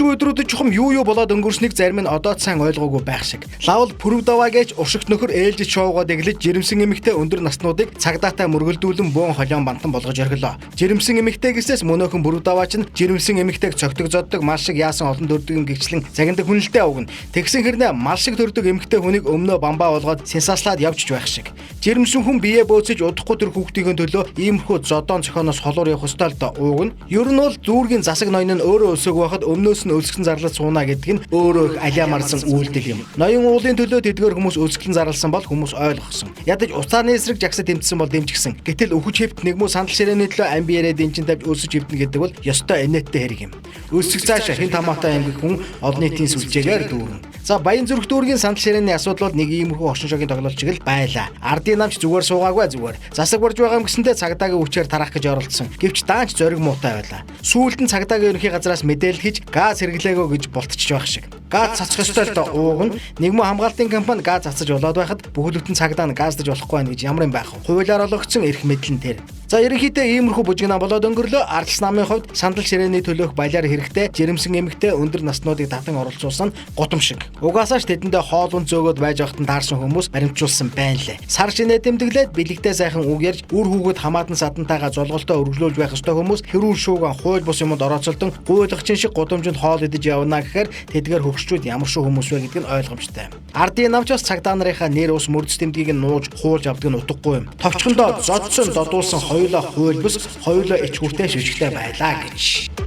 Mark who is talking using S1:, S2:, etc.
S1: Сүүлийн өдрүүдэд чухам юу болоод өнгөрснийг зарим нь одоо ч сайн ойлгоогүй байх шиг. Лавл Пүрвдава гэж уршигт нөхөр ээлж шоугоо дэглэж жирэмсэн эмэгтэй өндөр наснуудыг цагдаатай мөргөлдүүлэн бөөн холион бантан болгож орхилоо. Жирэмсэн эмэгтэй гэсээс мөнөөхөн Пүрвдава ч жирэмсэн эмэгтэйг цогтөг зоддог мал шиг яасан олон төрдгийн гихчлэн загиндаг хүнэлтэд авгна. Тэгсэн хэрнээ мал шиг төрдөг эмэгтэй хүнийг өмнөө бамбаа болгоод сенсацлаад явж байх шиг. Жирэмсэн хүн бие бөөцөж удахгүй тэр хүүхдийн төлөө иймэрхүү зодоон цохоноос холуур явах ёстой л доо. Уг нь ер нь бол зүүргийн засаг ноён нь өөрөө өсөг байхад өмнөөс нь өлсгөн зарлаж сууна гэдэг нь өөрөө их алиамарсан үйлдэл юм. Ноён уулын төлөө тэдгээр хүмүүс өлсгөн зарласан бол хүмүүс ойлгосон. Ядаж уцааны эсрэг жагсад тэмцсэн бол дэмжигсэн. Гэтэл өвөж хэвт нэгмүү сандал ширээний төлөө амби яриа дэнчин тавьж өлсөж хэвтнэ гэдэг бол ёстой инээдтэй хэрэг юм. Өлсөх цаашаа хэн тамаатай ангих хүн олон нийтийн сүлжээгээр дүүрнэ. За Баян зүрх дүүргийн сандал ширээний асуудал бол нэг иймэрхүү оршин шогийн тоглолт шиг л байлаа. Ардын намч зүгээр суугаагүй зүгээр. Засаг барж байгаа юм гэсэндээ цагдаагийн хүчээр тарах гэж оролдсон. Гэвч даанч зориг муутай байлаа. Сүүлд нь цагдаагийн ерөнхий газраас мэдээлэл хийж газ хэрэглээгөө гэж болтчих байх шиг. Газ цацах ёстой л доо. Ууг нь нэгмүү хамгаалтын компани газ цацаж болоод байхад бүхэл бүтэн цагдаа нь газдаж болохгүй байх гэж ямар юм байх вэ? Хуулиар олгогдсон эрх мэдэл нь тэр. За ерөнхийдөө иймэрхүү бужигнаа болоод өнгөрлөө. Ардс намын хувьд сандал ширээний төлөөх балиар хэрэгтэй жирэмсэн эмэгтэй өндөр наснуудыг татан оролцуулсан гутам шиг. Угаасаа ч тэдэндээ хоол унд зөөгөөд байж байхад даарсан хүмүүс баримтжуулсан байна лээ. Сар шинэ дэмдэглээд бэлэгтэй сайхан үг ярьж үр хүүгэд хамаатан садантайгаа золголтоо өргөлүүлж байх ёстой хүмүүс хэрүүл шууган хууль бус юмд орооцолдон гуйлагчин шиг гудамжинд хоол идэж явна гэхээр тэдгээр хөгшчүүд ямар шүү хүмүүс вэ гэдэг нь ойлгомжтой. Ардын намч бас цагдаа нарынхаа нэр ус мөрдөс тэмдгийг нь нууж хуулж авдаг нь утгагүй юм. Товчхондоо зодсон додуулсан хоёулаа хууль бус хоёулаа ич хүртээ шижигтэй байлаа гэж.